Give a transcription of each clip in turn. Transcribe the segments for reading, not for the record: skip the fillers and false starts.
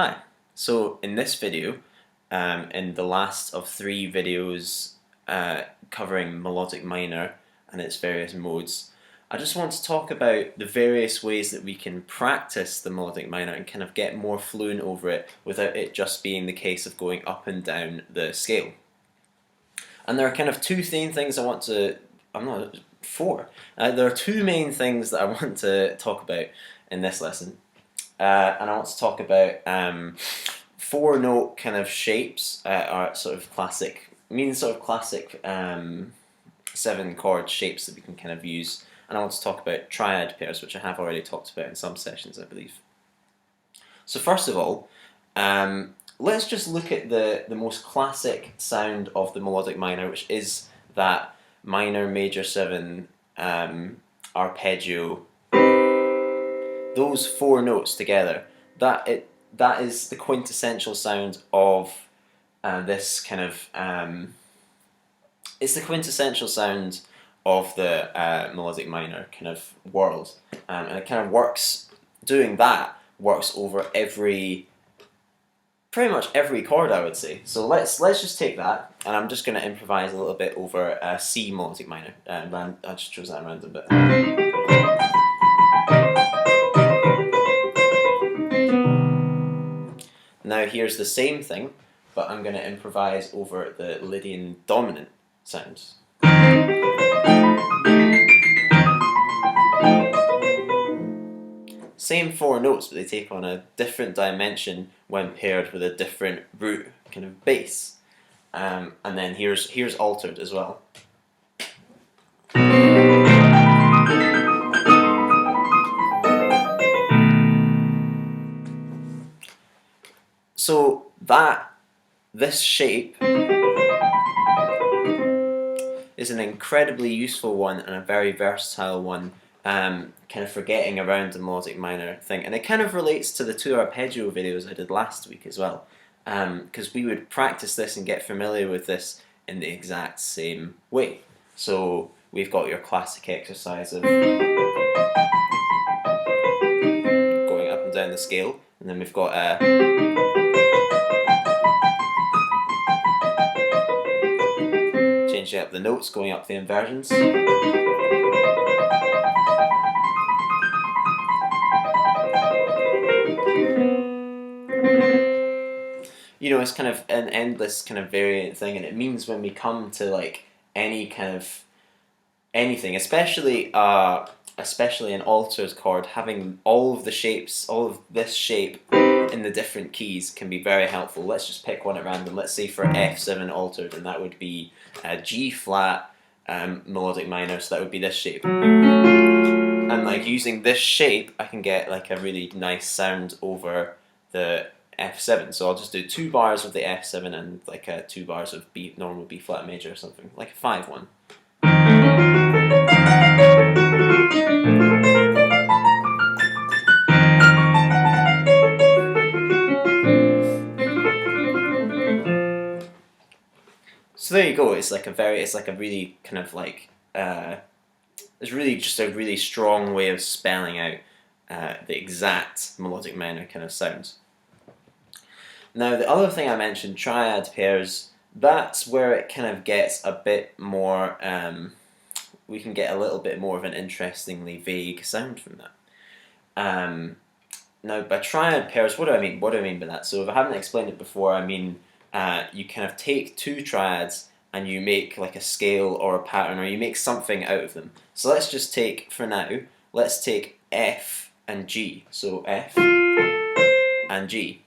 Hi, so in this video, in the last of 3 videos covering melodic minor and its various modes, I just want to talk about the various ways that we can practice the melodic minor and kind of get more fluent over it without it just being the case of going up and down the scale. And there are kind of two main things I want to, there are two main things that I want to talk about in this lesson. And I want to talk about 4-note kind of shapes, are sort of classic 7-chord shapes that we can kind of use. And I want to talk about triad pairs, which I have already talked about in some sessions, I believe. So first of all, let's just look at the most classic sound of the melodic minor, which is that minor major 7 arpeggio. Those 4 notes together, that is the quintessential sound of this kind of it's the quintessential sound of the melodic minor kind of world, and it kind of works. Doing that works over pretty much every chord, I would say. So let's just take that, and I'm just going to improvise a little bit over C melodic minor. I just chose that random bit. Now here's the same thing, but I'm going to improvise over the Lydian dominant sounds. Same 4 notes, but they take on a different dimension when paired with a different root kind of bass. And then here's altered as well. So this shape is an incredibly useful one and a very versatile one, kind of for getting around the melodic minor thing. And it kind of relates to the 2 arpeggio videos I did last week as well, because we would practice this and get familiar with this in the exact same way. So we've got your classic exercise of going up and down the scale, and then we've got changing up the notes, going up the inversions. You know, it's kind of an endless kind of variant thing, and it means when we come to like any kind of anything, especially an altered chord, having all of the shapes, all of this shape in the different keys can be very helpful. Let's just pick one at random. Let's say for F7 altered, and that would be a G flat melodic minor, so that would be this shape. And like using this shape, I can get like a really nice sound over the F7. So I'll just do 2 bars of the F7 and like 2 bars of normal B flat major or something, like a 5-1. So there you go. It's like a really kind of like it's really just a really strong way of spelling out the exact melodic minor kind of sounds. Now the other thing I mentioned, triad pairs, that's where it kind of gets a bit more, we can get a little bit more of an interestingly vague sound from that. Now by triad pairs, what do I mean? What do I mean by that? So if I haven't explained it before, I mean you kind of take 2 triads and you make like a scale or a pattern, or you make something out of them. So let's just take, for now, let's take F and G. So F and G.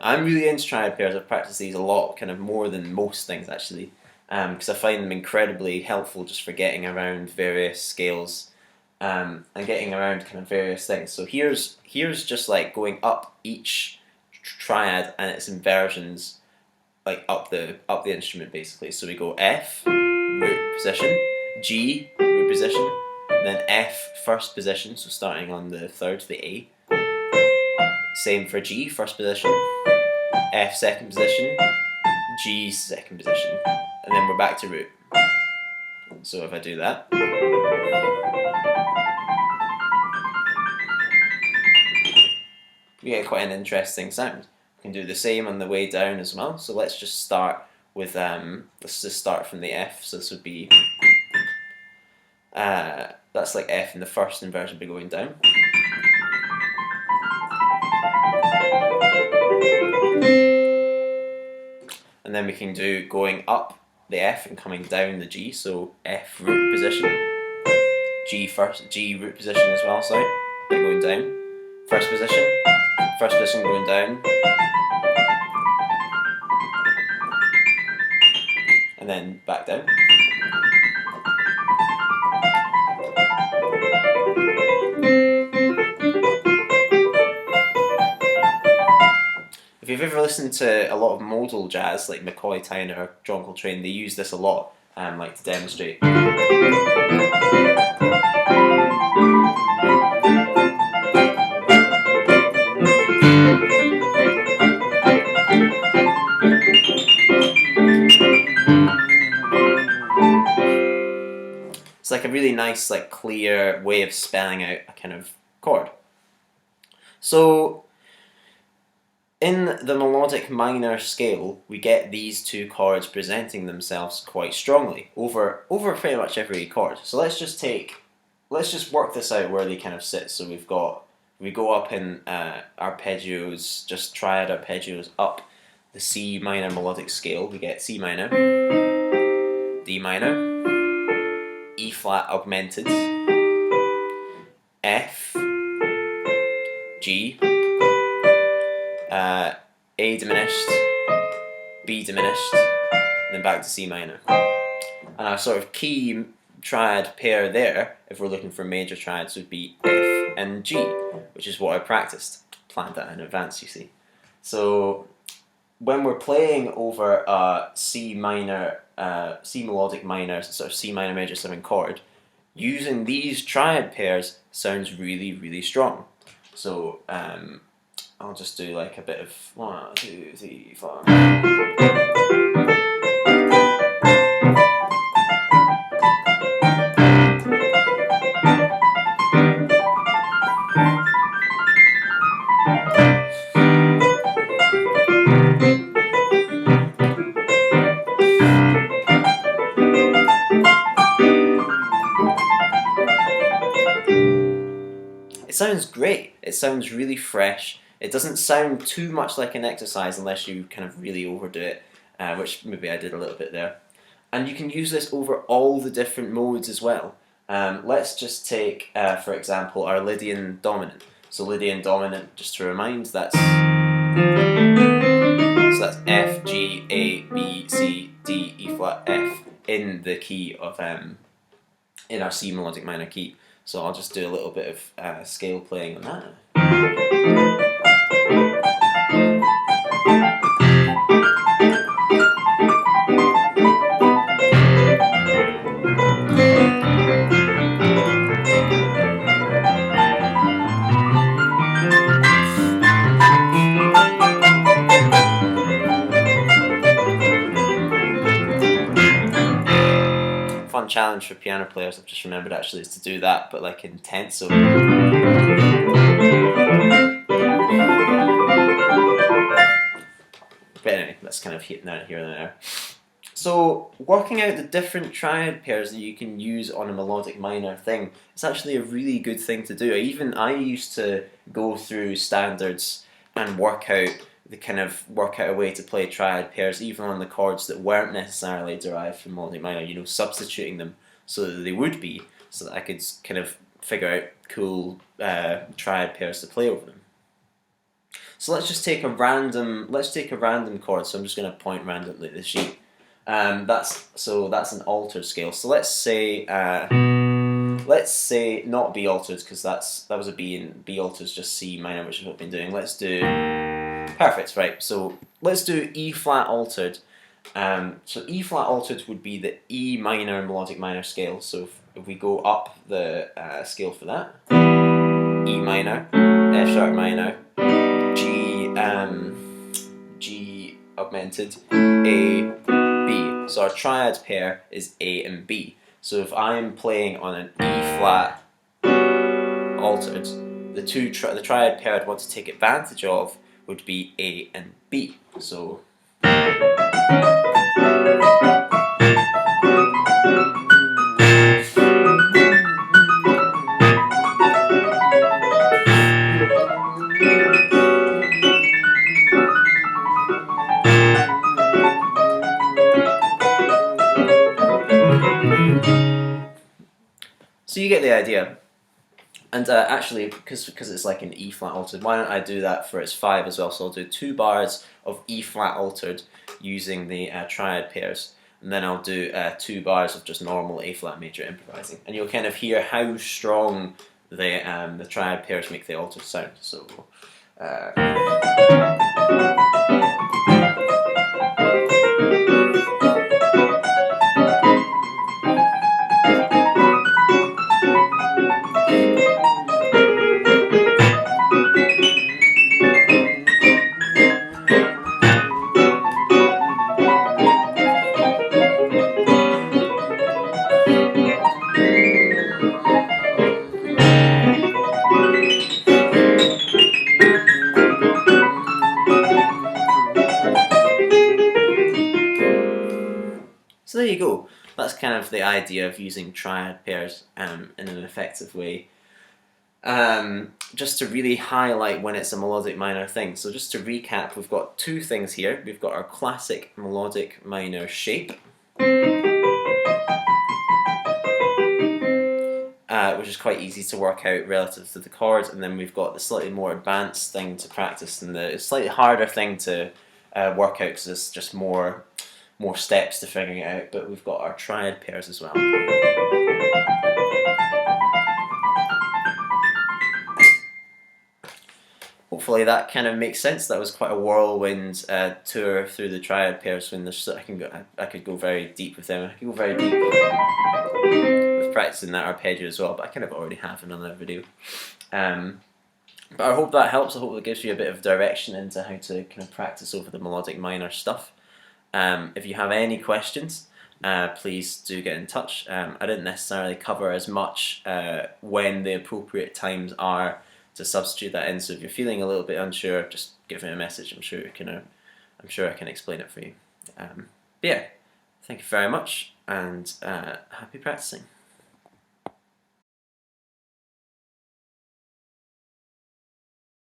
I'm really into triad pairs. I've practiced these a lot, kind of more than most things actually, because I find them incredibly helpful just for getting around various scales and getting around kind of various things. So here's just like going up each triad and its inversions, like up the instrument basically. So we go F, root position, G, root position, then F, first position, so starting on the 3rd, the A. Same for G, first position, F, second position, G, second position, and then we're back to root. So if I do that, we get quite an interesting sound. We can do the same on the way down as well. So let's just start with let's just start from the F. So this would be that's like F in the first inversion, be going down. And then we can do going up the F and coming down the G, so F root position, G root position as well, sorry, then going down, first position going down, and then back down. If you've ever listened to a lot of modal jazz, like McCoy Tyner or John Coltrane, they use this a lot, like to demonstrate. It's like a really nice, like clear way of spelling out a kind of chord. So in the melodic minor scale, we get these two chords presenting themselves quite strongly over pretty much every chord. So let's just work this out where they kind of sit. So we go up in arpeggios, just triad arpeggios up the C minor melodic scale. We get C minor, D minor, E flat augmented, F, G, A diminished, B diminished, and then back to C minor. And our sort of key triad pair there, if we're looking for major triads, would be F and G, which is what I practiced. Planned that in advance, you see. So when we're playing over a C melodic minor, sort of C minor major 7 chord, using these triad pairs sounds really, really strong. So I'll just do like a bit of 1, 2, 3, 4. It sounds great. It sounds really fresh. It doesn't sound too much like an exercise unless you kind of really overdo it, which maybe I did a little bit there. And you can use this over all the different modes as well. Let's just take, for example, our Lydian dominant. So Lydian dominant, just to remind, that's F, G, A, B, C, D, E flat, F in the key of in our C melodic minor key. So I'll just do a little bit of scale playing on that. Fun challenge for piano players, I've just remembered actually, is to do that, but like in tenths. So but anyway, that's kind of hitting out here and there. So working out the different triad pairs that you can use on a melodic minor thing, it's actually a really good thing to do. I used to go through standards and work out a way to play triad pairs even on the chords that weren't necessarily derived from melodic minor, you know, substituting them so that they would be, so that I could kind of figure out cool triad pairs to play over them. So let's just take a random chord. So I'm just going to point randomly at the sheet. That's an altered scale. So let's say not B altered, because that was a B, and B altered is just C minor, which is what we've been doing. Let's do perfect, right? So let's do E flat altered. So E flat altered would be the E minor melodic minor scale. So if we go up the scale for that, E minor, F sharp minor, G augmented, A, B. So our triad pair is A and B. So if I'm playing on an E flat altered, the triad pair I'd want to take advantage of would be A and B. So. So you get the idea. And actually, because it's like an E flat altered, why don't I do that for its 5 as well? So I'll do 2 bars of E flat altered using the triad pairs, and then I'll do 2 bars of just normal A flat major improvising, and you'll kind of hear how strong the triad pairs make the altered sound. So. So there you go. That's kind of the idea of using triad pairs in an effective way. Just to really highlight when it's a melodic minor thing. So just to recap, we've got 2 things here. We've got our classic melodic minor shape, which is quite easy to work out relative to the chords, and then we've got the slightly more advanced thing to practice and the slightly harder thing to work out because it's just more steps to figuring it out, but we've got our triad pairs as well. Hopefully that kind of makes sense. That was quite a whirlwind tour through the triad pairs. When I could go very deep with them. I could go very deep with practicing that arpeggio as well, but I kind of already have in another video. But I hope that helps. I hope it gives you a bit of direction into how to kind of practice over the melodic minor stuff. If you have any questions, please do get in touch. I didn't necessarily cover as much when the appropriate times are to substitute that in, so if you're feeling a little bit unsure, just give me a message. I'm sure I can explain it for you. But yeah, thank you very much, and happy practicing.